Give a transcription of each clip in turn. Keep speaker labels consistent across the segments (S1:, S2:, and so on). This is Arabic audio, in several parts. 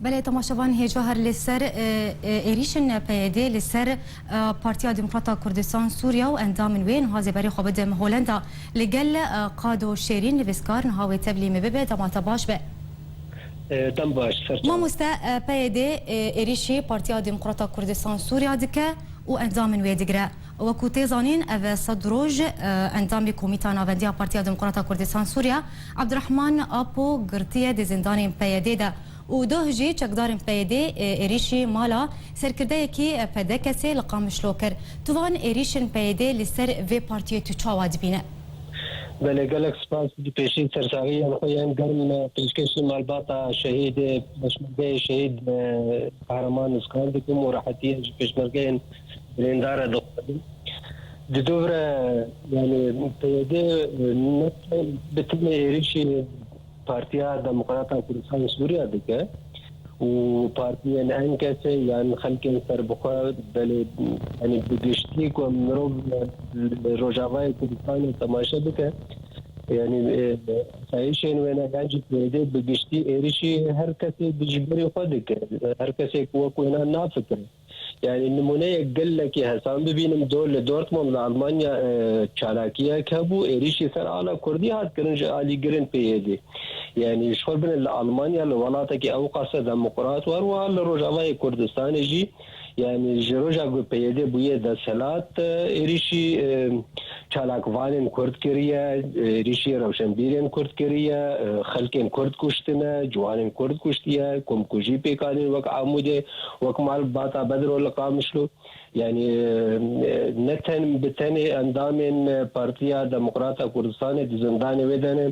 S1: بله تماشاوان هجوهر لسر ایریشن پیاده لسر پارتیا دموکراتا کردستان سوریا و اندام وین هازی بری خوابد هولندا لگل قادو شیرین نویسکار نهاوی تبلی مببه دماتا باش به
S2: دم باش
S1: ما مستا پیاده ایریشی پارتیا دموکراتا کردستان سوریا دکه و اندام وی دگره وەکو تێزانین ئەvە سەد ڕۆژ ئەندامی کۆمیتا ناوەندیە پارتیا دموکراتا کوردستان سووریا عەبدوڕەحمان ئاپۆ گرتیە دە زیندانên پەیەدێدا û doh jî çekdarên peyedê êrişî mala serkirdeyekî pedekesê li Qamişlo kir. Tu van êrişên peyedê li ser vê partiyê tu çawa dibîne?
S2: Belê gelek spas di pêşî sersaxiyên xwe yên germ pêşkêşî malbata şehîdê Pêşmergeyê şehîd Kahraman Nizkar dikim û rahetiyê ji pêşmergeyên birêndar dixwedin. Di dovre yani peyedê bitimê êrişî Partiya Demokrata Kurdistan Sûriya dike û partiyên en kesê yan xelkên serbixwe belê yani bi giştî ku mirov Rojavayê Kurdistanê temaşe bike yani sayîşên wêne yan jî peyedê bi giştî êrişî her kesê bi ji berî xwe dike her kesê ku wek wêne nafikire. Yani numuneyek gelekî hesan bibînim li Dortmund li Almanya çalakiyek hebû êrişî ser ala Kurdî hat kirin ji alîgirên peyedê. Yani ji xwe binin li Almanya li welatekî ew qase demokrat war wiha li Rojavayê Kurdistanê jî yani ji roja ku peyedê bûye desthilat êrişî çalakvanên Kurd kiriye, êrişî rewşenbîrên Kurd kiriye, xelkên Kurd kuştine, ciwanên Kurd kuştiye, komkujî pêkanîn wek Amûdê, wek malbata Bedro li Qamişlo. Yani ne ten bi tenê endamên Partiya Demokrata Kurdistanê di zindanê wê de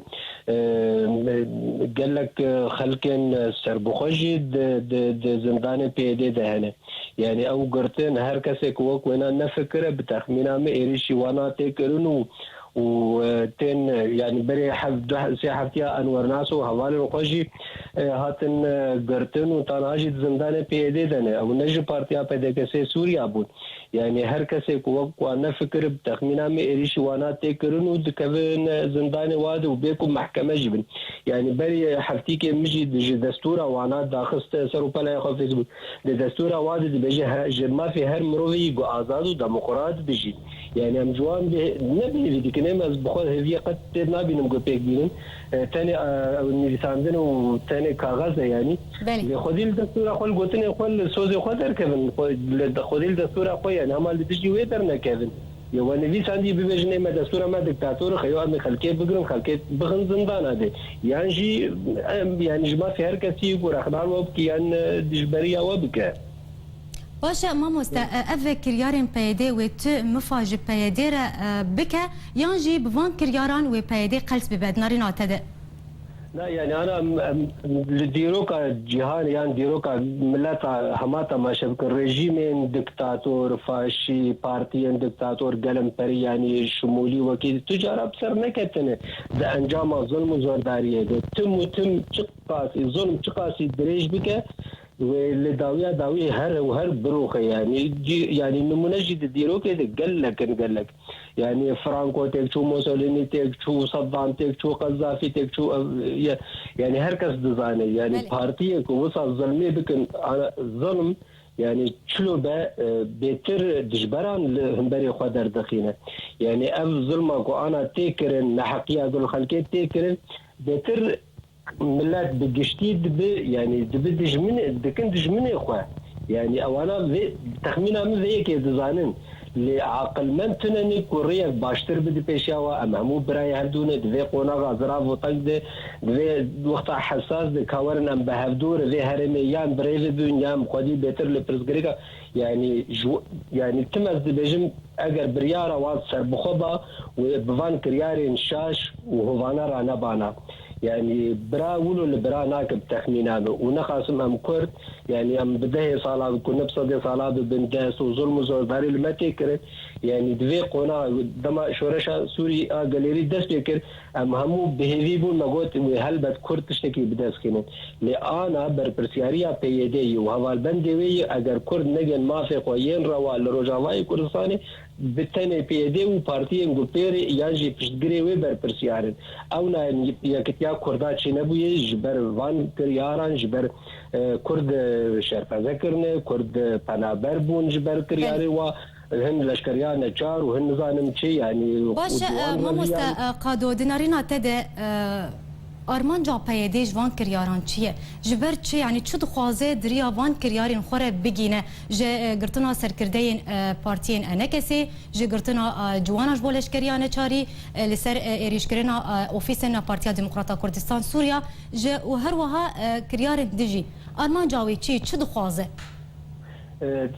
S2: gelek xelkên serbixwe jî di zindanê peyedê de hene. Yani ew girtin her kesê ku wek wêne nefikire bi texmîna me êrişî wana tê kirin û tên yani berê sê heftiya Enwernas û hevalên xwe jî hatin girtin û tanha jî di zindanê peyedê de ne ew ne ji Partiya PDKSê Sûriya bûn. Yani her kesê ku wek wan nefikir bi texmîna me êrişî wana tê kirin û dikevin zindanê wadê û bê ku mehkeme jî bin. Yani berê heftîkê min jî ji destûra wana daxiste ser û pelaya xwe Facebook di destûra wadê dibêje ji mafê her mirovî ku azad û demokrat bijî. Yani em ciwan nebînî dikin em ez bi xwe hêviye qet tê nabînim ku pêk bînin tenê nivîsandin û tenê kaxez e yani lê xwedî li destûra xwe li gotinê xwe li sozê xwe derkevin xwedî li destûra xwe yani hema li dijî wê dernekevin. Ya we nivîsandî bibêjin ê me destûra me diktatûr xeyo em ê xelkê bigirin xelkê bixin zindana de yan jî yani ji mafê her kesî ku rexdar we bikî yan dijberiya we bike.
S1: Başa mamoste ev kiryarên peyedê wê tu mifa ji peyedê re bike yan jî bi van kiryaran wê peyedê qels bibe dinarî nate de.
S2: Yani ana li dîroka cîhan yan dîroka milleta hema temaşe bikin rejîmên diktator, faşî, partiyên diktator gelemperî yani şumûlî wekî tu cara bi ser neketine di encama zulm û zordariyê de tim û tim çi qasî zulm çi qasî dirêj bike ve li dawiya dawî her biroxe yani numune jî di dîrokê de gelek yani Franco têk çû Mussolini têk çû Saddam têk çû Qezafî têk çû yani herkes dizane yani partiyê ku wisa zilmê bikin zilm yani çilo be bêtir dijberan li hemberê xwe derdixîne yani ev zilma ku ana tê kirin neheqiya gul xelkê tê kirin bêtir millet bi giştî dibi yani dibi dikin dijminê xwe yani ewana texmîna min vê yekê dizanin lê aqilmend tunenê ku rêyek baştir bide pêşiya we em hemû birayê hevdûne divê qonaxa zirav û teg de divê wexta hesas de kawerin em bi hevdûr vê herêmê yan birêvê bûn yan xwedî bêtir li pirsgirêka yani tim ez dibêjim eger biryara wan serbixwe ba wê bi van kiryarên şaş û hovana ra nebana. Yani bira wilo li bira nake bi texmîna me û nexasim em Kurd yani em bi dehê sala ku neb sedê sala bibin dest û zulm û zordarî li me tê kirin yani divê qona dema şoreşa Sûrî a gelêrî dest pê kir ام همو بهوی بون مگوت هل بد کرد تشتکی بدست کنن لآنا بر پرسیاریا پیدی و هوال بندی وی اگر کرد نگن مافق و ین روا لروجاوای کردستانی بتنه پیدی و پارتی انگلتری یانجی پشتگیری وی بر پرسیارن او نا یکتیا کردا چی نبویه جبر وان کریاران جبر کرد شرفزه کرنه کرد پنابر بون جبر کریاری و هن لشکریان نجار و هن نظام چی یعنی
S1: باش ما مستقادو دینارینا تده آرمان جا پیدی جوان کریاران چیه جبر چی یعنی چه دخوازه دریا وان کریارین خوره بگینه جه گرتنا سرکردین پارتین انکسی جه گرتنا جوانش بولش کریانه چاری لسر ایریش کرنا اوفیسنا پارتیا دموکراتا کردستان سوریا جه و هر وها کریارین دجی آرمان جاوی چه دخوازه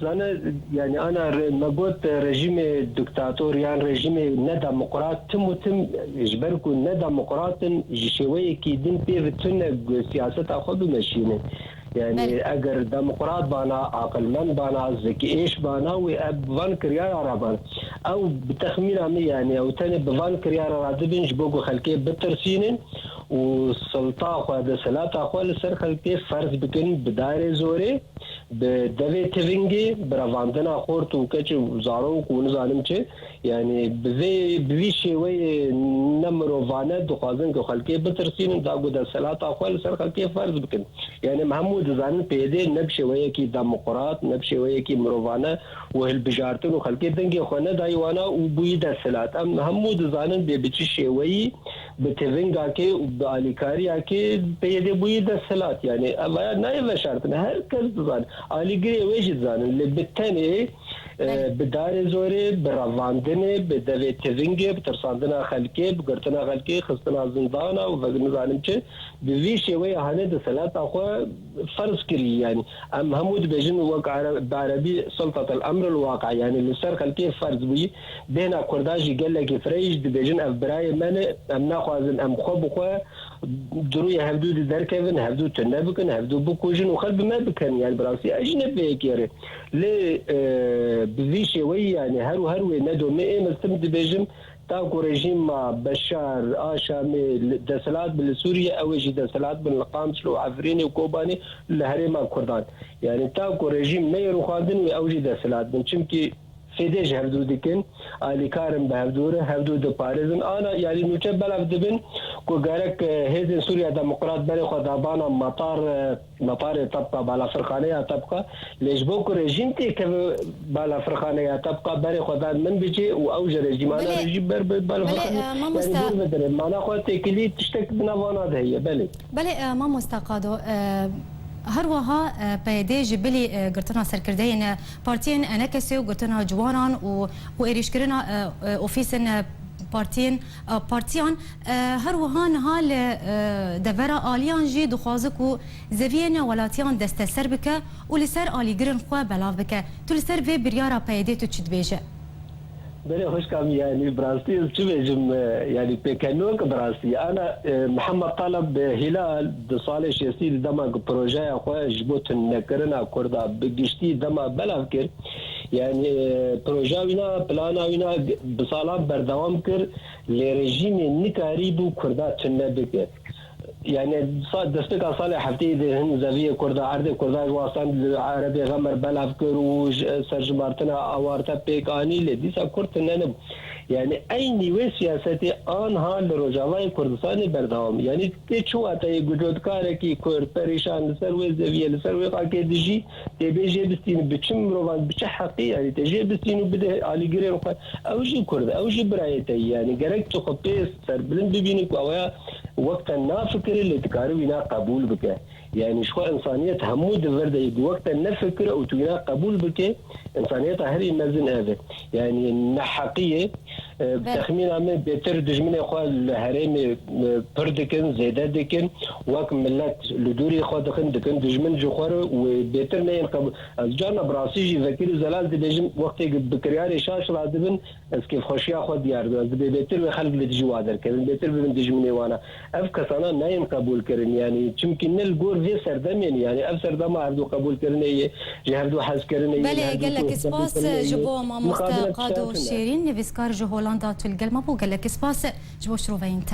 S2: زانه يعني انا ما قلت رجيم دكتاتور يعني رجيم نا ديمقراط تم اجبركم نا ديمقراط شويه كيدين بيفتن سياسه اخذ ماشينه يعني اگر ديمقراط بانا عقل من بانا ذكي ايش بانا وفان كريار عربان او بتخمين عمي يعني او تاني بفان كريار رادبين جبوكو خلقيه بترسينين والسلطه اخذ سلاطه اخذ لسر خلقيه فرض بكن بدايره زوري بدوی تفنگی براندنا خورد و کچ زارو کون زانم چه یعنی بوی شوی نمرو وانه دخوازن که خلقی بترسین دا گودا سلاط اخوال سر خلقی فرض بکن یعنی محمود زانن پیده نب شوی کی دموکرات نب شوی کی مروانه و هل بجارتن و خلقی دنگی خونه دایوانا و بوی دا سلاط ام محمود زانن به بچ شوی بتفنگا که و بالیکاریا که پیده بوی دا سلاط یعنی اما نه شرط نه هر کس زان آلیگری ویش زانن لبتنی بدار زوری براندنه بدوی تزینگی بترساندنا خلکی بگرتنا خلکی خستنا زندانا و وزن زانم چه بویش وی هنه دسالات آخو فرض کری یعنی ام همود بجن وقع بعربی سلطة الامر الواقع يعني لسر خلکی فرض بی بین کرداجی گله فريج بجن اف برای من ام ناخوازن ام خوب خو دروي هفدو دركفن هفدو تنبكن هفدو بكوجن وخلب ما بكن يعني براسي اجنبي كيري لي بذي شوي يعني هرو ندو مئة مستمد بيجم تاكو رجيم مع بشار آشامي دسلات بالسوريا او يجي دسلات بالقامش لو عفريني وكوباني لهريما كردان يعني تاكو رجيم ميرو خاندن اوجي دسلات من چمكي فيديج هفدو ديكن آلي كارم بهفدوره هفدو دو باريزن انا يعني نوچه بلف دبن كو غارك هيزن سوريا ديمقراط بري خدابانا مطار طبقه بالا فرخانيه طبقه ليش بوكو ريجيم تي بالا فرخانيه طبقه بري خدان من بيجي واوج ريجيم انا ريجيم بالا فرخانيه يعني معنا خوتي كلي تشتك بنافانا هي بلي
S1: ما مستقادو هر وها پیدا جبلی گرتنا سرکردین پارتین انکسی و گرتنا جوانان و ایریش کرنا اوفیسن پارتیان هر وها نهال دورا آلیان جی دخوازه کو زوین ولاتیان دست سر بکه و لسر آلی گرن خواه بلاف بکه تو لسر وی بریارا پیدا تو چید بیجه
S2: بله خوش كام يعني براسي تبجم يعني بكنوك براسي انا محمد طلب هلال دصالح شيسي دما بروجي اخو جبوت نكرنا كردا بجشتي دما بلا فكر يعني بروجاوينا بلاناوينا بصالات بردوام كر لرجيم نكاريبو كردا تنبك يعني دستك صالح حفتي هن زاويه كردا عرض كردا واسان عربي غمر بلا فكر وسرج مارتنا اوارتا بيكاني لديسا كرتنن يعني اي نوع سياسه انها لروجاوي كردستان بردوام يعني تشو اتاي وجودكار كي كور پريشان سروي زاويه سروي قاكدجي تبيجي بستين بچم روان بچ حقي يعني تجي بستين بده علي غير او جي كرد او جي برايتي يعني جرك تخطيس سربلن ببينك او وقت النافكر اللي تكاربنا قبول بك يعني شو انسانيه همود ورده وقت النفكر او تينا قبول بك انسانيه هري مزن هذا يعني النحقيه بتخمين عم بيتر دجمني خو الهرم بردكن زياده دكن وك ملت لدوري خو دكن دجمن جوخر وبيتر ما ينقب الجانا براسيجي ذكر زلال دجم وقت بكريار شاش رادبن اسكيف خوشيا خو ديار بيتر خلق لدجوادر كان بيتر من دجمني وانا افكسانا ناين قبول كرن يعني يمكن الجور في سردم يعني افسردم عرضو قبول كرنيه جهردو حس كرنيه
S1: بله قال لك سباس جبو ما مستقادو شيرين نفسكار جو هولندا تلقى ما بو قال لك سباس جبو شروفه انت